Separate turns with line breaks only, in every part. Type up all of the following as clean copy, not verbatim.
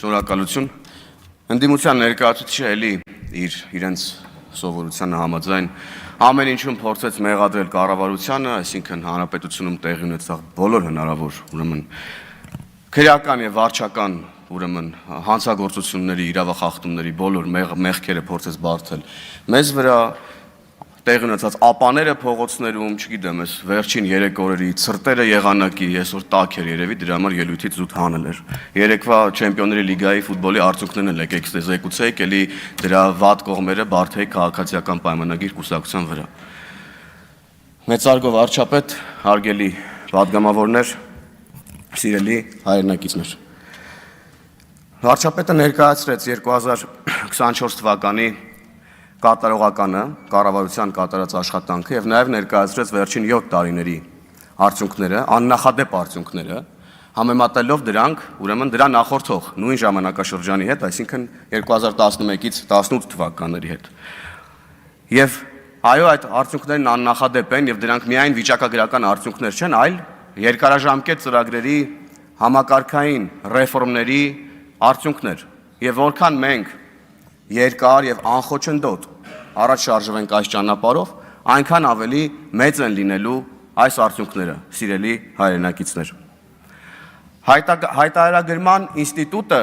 Շնորհակալություն։ Ընդդիմության ներկայացուցիչը էլի իրենց սովորությանը համաձայն ամեն ինչում փորձեց մեղադրել կառավարությանը, այսինքն հանրապետությունում տեղի ունեցող բոլոր հնարավոր ուրեմն քրեական եւ վարչական ուրեմն հանցագործությունների, իրավախախտումների բոլոր մեղքերը փորձեց բարթել մեզ վրա, տեղի ունեցած ապաները փողոցներում, չգիտեմ, այս վերջին 3 օրերի ցրտերը եղանակի, այսօր տաք էր երևի, դրա համար ելույթից զուտ հանել էր։ Երեկվա Չեմպիոնների լիգայի ֆուտբոլի արդյունքներն էլ եկեք զեկուցեք, էլի դրա վատ կողմերը բարթեի քաղաքացիական պայմանագիր կուսակցության վրա։ Մեծարգո վարչապետ, հարգելի պատգամավորներ, սիրելի հայրենակիցներ։ Վարչապետը ներկայացրեց 2024 թվականի կատարողականը, կառավարության կատարած աշխատանքը եւ նաեւ ներկայացրեց վերջին 7 տարիների արդյունքները, աննախադեպ արդյունքները, համեմատելով դրանք, ուրեմն դրա նախորդող նույն ժամանակաշրջանի հետ, այսինքն 2011-ից 18 թվականների հետ։ Եվ այո, այդ արդյունքներն աննախադեպ են եւ դրանք միայն վիճակագրական արդյունքներ չեն, այլ երկարաժամկետ ծրագրերի համակարգային ռեֆորմների արդյունքներ։ Եվ որքան մենք երկար եւ անխոչնդոտ առաջ շարժվենք այս ճանապարհով, այնքան ավելի մեծ են լինելու այս արդյունքները, սիրելի հայրենակիցներ։ Հայտարարագրման ինստիտուտը,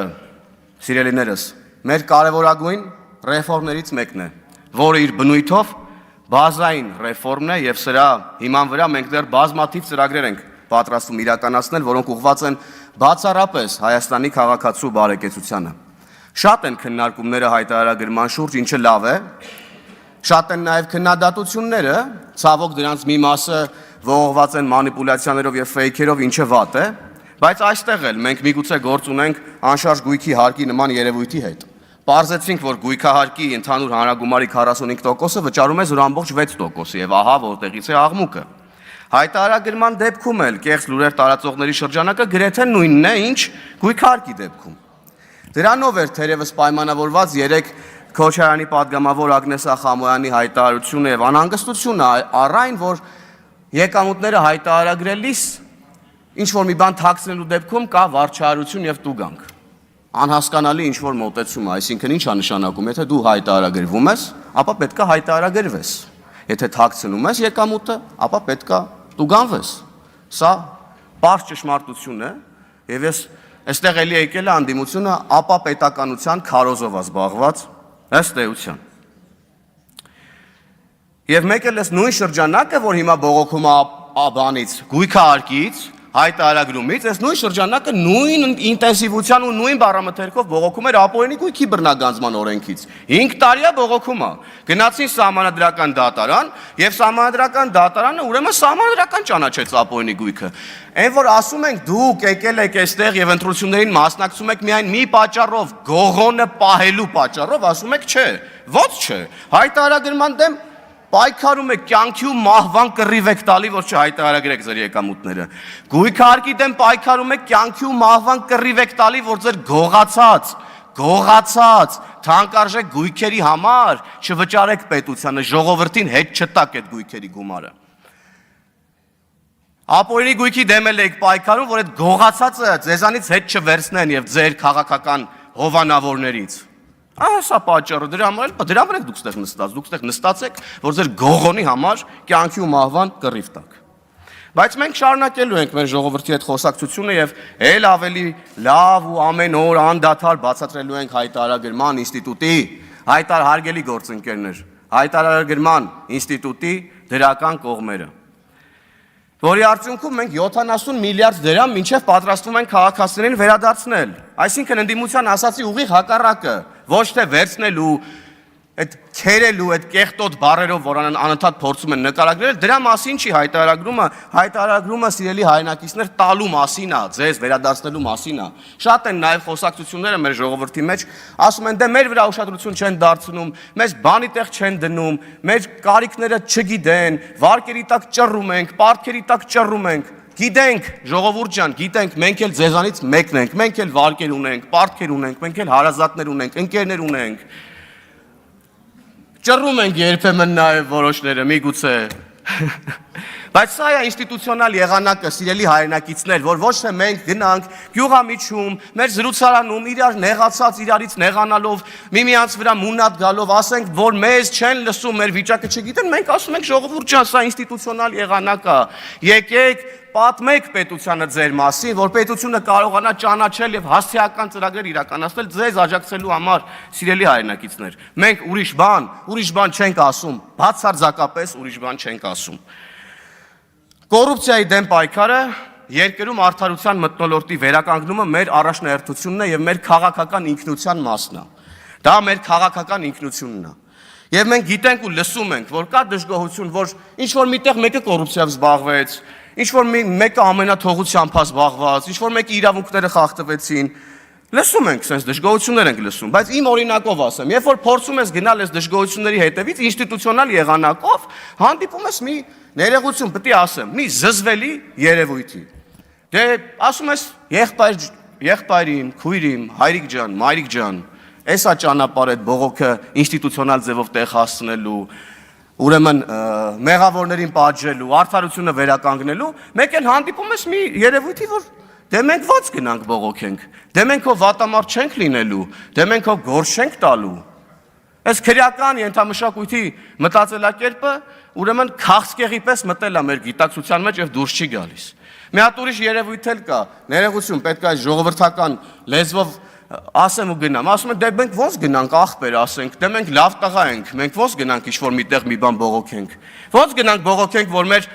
սիրելիներս, մեր կարևորագույն ռեֆորմներից մեկն է, որը իր բնույթով բազային ռեֆորմն է եւ սրա հիման վրա մենք դեռ բազմաթիվ ծրագրեր ենք պատրաստում իրականացնել, որոնք ուղղված են բացառապես Հայաստանի քաղաքացու բարեկեցությանը։ Շատ են քննարկումները հայտարարագրման շուրջ, ինչը լավ է, շատ են նաև քննադատությունները, ցավոք դրանց մի մասը ողողված են մանիպուլյացիաներով եւ ֆեյքերով, ինչը վատ է, բայց այստեղ էլ մենք միգուցե գործ ունենք անշարժ գույքի հարկի նման երևույթի հետ։ Պարզեցինք, որ գույքահարկի ընդհանուր հանրագումարի 45%-ը վճարում է 0.6% եւ ահա որտեղից է աղմուկը։ Հայտարարագրման դեպքում էլ կեղծ լուրեր տարածողների շրջանակը գրեթե նույնն է, ինչ գույքահարկի դեպքում։ Դրանով էր թերևս պայմանավորված 3 Քոչարյանի պատգամավոր Ագնես Ախամոյանի հայտարարությունը եւ անհանգստությունը առայն, որ եկամուտները հայտարարագրելիս ինչ որ մի բան թաքցնելու դեպքում կա վարչարություն եւ տուգանք։ Անհասկանալի ինչ որ մոտեցում է, այսինքն ի՞նչ է նշանակում, եթե դու հայտարարագրվում ես, ապա պետք է հայտարարագրվես։ Եթե թաքցնում ես եկամուտը, ապա պետք է տուգանվես։ Սա պարզ ճշմարտություն է եւ ես այստեղ էլի եկել է անդիմությունը ապա պետականության քարոզով զբաղված ըստ էության։ Եվ մեկ էլ էս նույն շրջանակը, որ հիմա բողոքում է բանից, գույքահարկից, հայտարարագրումից, այս նույն շրջանակը նույն ինտենսիվության ու նույն բառամթերքով բողոքում էր ապօրինի գույքի բռնագանձման օրենքից։ 5 տարի է բողոքում է։ Գնացին սահմանադրական դատարան եւ սահմանադրական դատարանը ուրեմն սահմանադրական ճանաչեց ապօրինի գույքը։ Այն որ ասում ենք դուք եկել եք այստեղ եւ ընտրություններին մասնակցում եք միայն մի պատճառով, գողոնը պահելու պատճառով, ասում եք չէ, ո՞ց չէ։ Հայտարարագրման դեմ պայքարում եք, կյանքի ու մահվան կռիվ եք տալի, որ չհայտարարագրեք ձեր եկամուտները։ Գույքահարկի դեմ պայքարում եք, կյանքի ու մահվան կռիվ եք տալի, որ ձեր գողացած, թանկարժեք գույքերի համար չվճարեք պետությանը, ժողովրդին հետ չտակ այդ գույքերի գումարը։ Ապօրինի գույքի դեմ եք պայքարում, որ այդ գողացածը ձեզանից հետ չվերցնեն եւ ձեր քաղաքական հովանավորներից։ Սա պատճառը, դրա համար եք դուք ստեղ նստած եք, որ ձեր գողոնի համար կյանքի ու մահվան կռիվ տաք։ Բայց մենք շարունակելու ենք մեր ժողովրդի հետ խոսակցությունը եւ ել ավելի լավ ու ամեն օր անդադար բացատրելու ենք հայտարարագրման ինստիտուտի, հարգելի գործընկերներ, հայտարարագրման ինստիտուտի դրական կողմերը, որի արդյունքում մենք 70 միլիարդ դրամ մինչև պատրաստվում ենք քաղաքացիներին վերադարձնել։ Այսինքն ընդդիմության ասացի ուղիղ հակառակը, ոչ թե վերցնելու, այդ քերելու, այդ կեղտոտ բառերով, որ անընդհատ փորձում են նկարագրել, դրա մասին չի հայտարարագրումը սիրելի հայրենակիցներ տալու մասին է, ձեզ վերադարձնելու մասին է։ Շատ են նաև խոսակցությունները մեր ժողովրդի մեջ, ասում են դե մեր վրա ուշադրություն չեն դարձնում, մեզ բանի տեղ չեն դնում, մեր կարիքները չգիտեն, վարկերի տակ ճռռում ենք, պարտքերի տակ ճռռում ենք։ Գիտենք, ժողովուրդ ջան, գիտենք, մենք էլ ձեզանից մեկն ենք, մենք էլ վարկեր ունենք, պարտքեր ունենք, մենք էլ հարազատներ ունենք, ընկերներ ունենք։ Ճռռում ենք երբեմն նաև որոշները, միգուցե Բայց սա է ինստիտուցիոնալ եղանակը, սիրելի հայրենակիցներ, որ ոչ թե մենք գնանք գյուղամիջում, մեր զրուցարանում իրար նեղացած իրարից նեղանալով, միմյանց վրա մունատ գալով, ասենք, որ մեզ չեն լսում, մեր վիճակը չգիտեն, մենք ասում ենք ժողովուրդ ջան, սա ինստիտուցիոնալ եղանակ է։ Եկեք պատմեք պետությանը ձեր մասին, որ պետությունը կարողանա ճանաչել եւ հասցեական ծրագրեր իրականացնել ձեզ աջակցելու համար, սիրելի հայրենակիցներ։ Մենք ուրիշ բան չենք ասում, բացարձակապես ուրիշ բան չենք ասում։ Կոռուպցիայի դեմ պայքարը երկրում արդարության մթնոլորտի վերականգնումը մեր առաջնահերթությունն է եւ մեր քաղաքական ինքնության մասն է։ Դա մեր քաղաքական ինքնությունն է։ Եվ մենք գիտենք ու լսում ենք, որ կա դժգոհություն, որ ինչ որ միտեղ մեկը կոռուպցիայով զբաղվեց, ինչ որ մեկը ամենաթողությամբ է զբաղված, ինչ որ մեկի իրավունքները խախտվեցին։ Լսում ենք, sense դժգոհություններ ենք լսում, բայց իմ օրինակով ասեմ, երբ որ փորձում ես գնալ այս դժգոհությունների հետևից ինստիտուցիոնալ եղանակով, հանդիպում ես մի ներողություն, պետք է ասեմ, մի զզվելի երևույթի։ Դե ասում ես եղբայրին, քույրին, հայրիկ ջան, մայրիկ ջան, էսա ճանապարհ այդ բողոքը ինստիտուցիոնալ ձևով տեղ հասցնելու, ուրեմն մեղավորներին պատժելու, արդարությունը վերականգնելու, մեկ էլ հանդիպում ես մի երևույթի, որ դե մենք ո՞նց գնանք բողոքենք, դե մենք հո վատամարդ չենք լինելու, դե մենք հո գործ չենք տալու։ Այս քրեական ենթամշակույթի մտածելակերպը ուրեմն քաղցկեղի պես մտել է մեր գիտակցության մեջ եւ դուրս չի գալիս։ Մի հատ ուրիշ երևույթ էլ կա, ներողություն, պետք է ժողովրդական լեզվով ասեմ ու գնամ, ասում են դե մենք ո՞նց գնանք ախպեր ասենք, դե մենք լավ տղա ենք, մենք ո՞նց գնանք ինչ-որ միտեղ մի բան բողոքենք, ո՞նց գնանք բողոքենք, որ մեր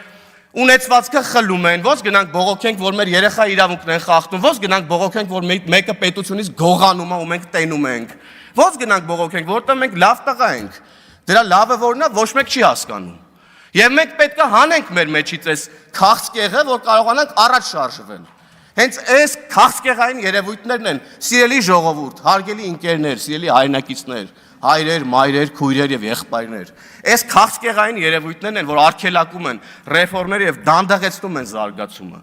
ունեցվածքը խլում են, ո՞նց գնանք բողոքենք, որ մեր երեխա իրավունքն են խախտում, ո՞նց գնանք բողոքենք, որ մեկը պետությունից գողանում է ու մենք տենում ենք, ո՞նց գնանք բողոքենք, որտեղ մենք լավ տղա ենք, դրա լավը որն է, ոչ մեկ չի հասկանում։ Եվ մենք պետք է հանենք մեր մեջից այս քաղցկեղը, որ կարողանանք առաջ շարժվել։ Հենց այս քաղցկեղային երևույթներն են, սիրելի ժողովուրդ, հարգելի ընկերներ, սիրելի հայրենակիցներ, հայրեր, մայրեր, քույրեր եւ եղբայրներ։ Այս քաղցկեղային երևույթներն են, որ արգելակում են ռեֆորմները եւ դանդաղեցնում են զարգացումը։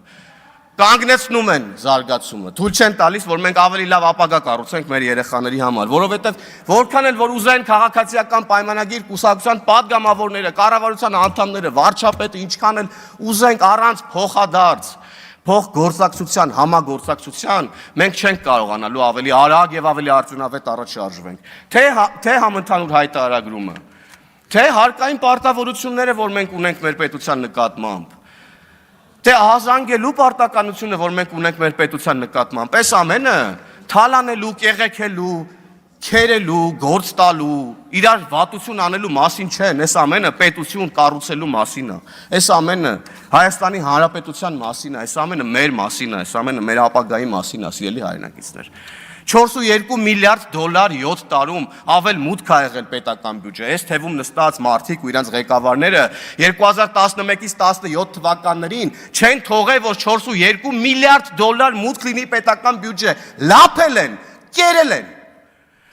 Կանգնեցնում են զարգացումը։ Թույլ չեն տալիս, որ մենք ավելի լավ ապագա կառուցենք մեր երեխաների համար, որովհետեւ որքան էլ որ ուզեն քաղաքացիական պայմանագիր կուսակցության падգամավորները, կառավարության անդամները, վարչապետը, ինչքան էլ ուզենք առանց փոխադարձ փոխգործակցության, համագործակցության մենք չենք կարողանալու ավելի արագ եւ ավելի արդյունավետ առաջ շարժվենք։ Թե համընդհանուր հայտարարագրումը, թե հարկային պարտավորությունները, որ մենք ունենք մեր պետության նկատմամբ, թե ահազանգելու պարտականությունը, որ մենք ունենք մեր պետության նկատմամբ, այս ամենը թալանելու, կեղեքելու, քերելու, գործ տալու, իրար վատություն անելու մասին չեն, այս ամենը պետություն կառուցելու մասին է, այս ամենը Հայաստանի Հանրապետության մասին է, այս ամենը մեր մասին է, այս ամենը մեր ապագայի մասին է, սիրելի հայրենակիցներ։ 4.2 միլիարդ դոլար 7 տարում ավել մուտք ա եղել պետական բյուջե։ Այս թվում նստած մարդիկ ու իրենց ղեկավարները 2011-ից 17 թվականներին չեն թողել, որ 4.2 միլիարդ դոլար մուտք լինի պետական բյուջե։ Լափել են, կերել են։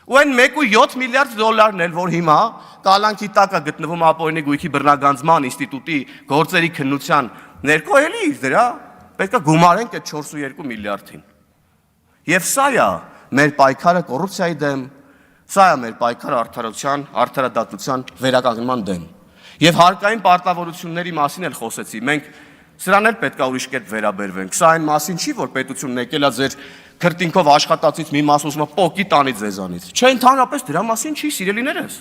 Ու այն 1.7 միլիարդ դոլարն էլ, որ հիմա կալանքի տակ է գտնվում ապօրինի գույքի բռնագանձման ինստիտուտի գործերի քննության ներքո, էլի դրա պետք է գումարենք այդ 4.2 միլիարդին։ Եվ սա է մեր պայքարը կոռուպցիայի դեմ, սա է մեր պայքարը արդարության, արդարադատության վերականգնման դեմ։ Եվ հարկային պարտավորությունների մասին էլ խոսեցի, մենք սրան էլ պետք է ուրիշ կերպ վերաբերվենք։ Սա այն մասին չի, որ պետությունն եկել է ձեր քրտինքով աշխատածից մի մաս ուզում է պոկի տանի ձեզանից։ Չէ, ընդհանրապես դրա մասին չի, սիրելիներս։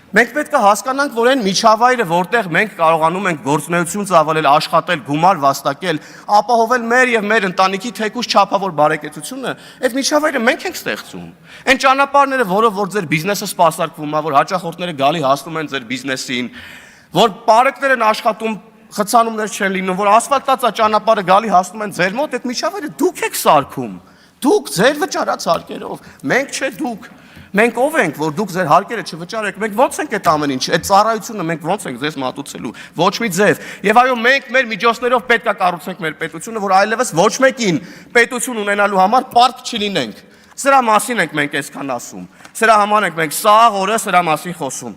Մենք պետք է հասկանանք, որ այն միջավայրը, որտեղ մենք կարողանում ենք գործունեություն ծավալել, աշխատել, գումար վաստակել, ապահովել մեր եւ մեր ընտանիքի թեկուզ չափավոր բարեկեցությունը, այդ միջավայրը մենք ենք ստեղծում։ Այն ճանապարհները, որով որ ձեր բիզնեսը սպասարկվում է, որ հաճախորդները գալի հասնում են ձեր բիզնեսին, որ բարեկներ են աշխատում, խցանումներ չեն լինում, որ ասֆալտացա ճանապարհը գալի հասնում են ձեր մոտ, այդ միջավայրը դուք եք սարքում։ Դուք ձեր վճարած հարկերով, մենք չէ դուք։ Մենք ով ենք, որ դուք ձեր հարկերը չվճարեք, մենք ո՞նց ենք այդ ամեն ինչ, այդ ծառայությունը մենք ո՞նց ենք ձեզ մատուցելու, ոչ մի ձև։ Եվ այո, մենք մեր միջոցներով պետք է կառուցենք մեր պետությունը, որ այլևս ոչ մեկին պետություն ունենալու համար պարտք չլինենք։ Սրա մասին ենք մենք այսքան ասում։ Սրա համար ենք մենք սաղ օրը սրա մասին խոսում։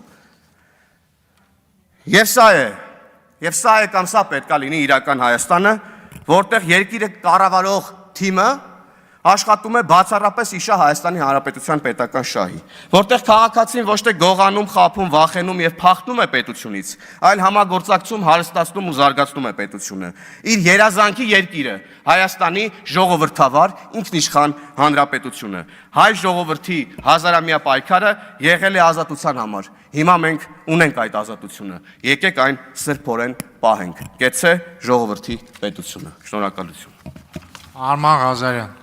Եվ սա է կամ սա պետք է լինի իրական Հայաստանը, որտեղ երկիրը կառավարող թիմը աշխատում է բացառապես իշա Հայաստանի Հանրապետության պետական շահի, որտեղ քաղաքացին ոչ թե գողանում, խաբում, վախենում եւ փախնում է պետությունից, այլ համագործակցում, հարստացնում ու զարգացնում է պետությունը։ Իր երազանքի երկիրը, Հայաստանի ժողովրդավար ինքնիշխան հանրապետությունը։ Հայ ժողովրդի հազարամյա պայքարը եղել է ազատության համար։ Հիմա մենք ունենք այդ ազատությունը։ Եկեք այն սրբորեն պահենք։ Կեցցե ժողովրդի պետությունը։ Շնորհակալություն։
Արման Ղազարյան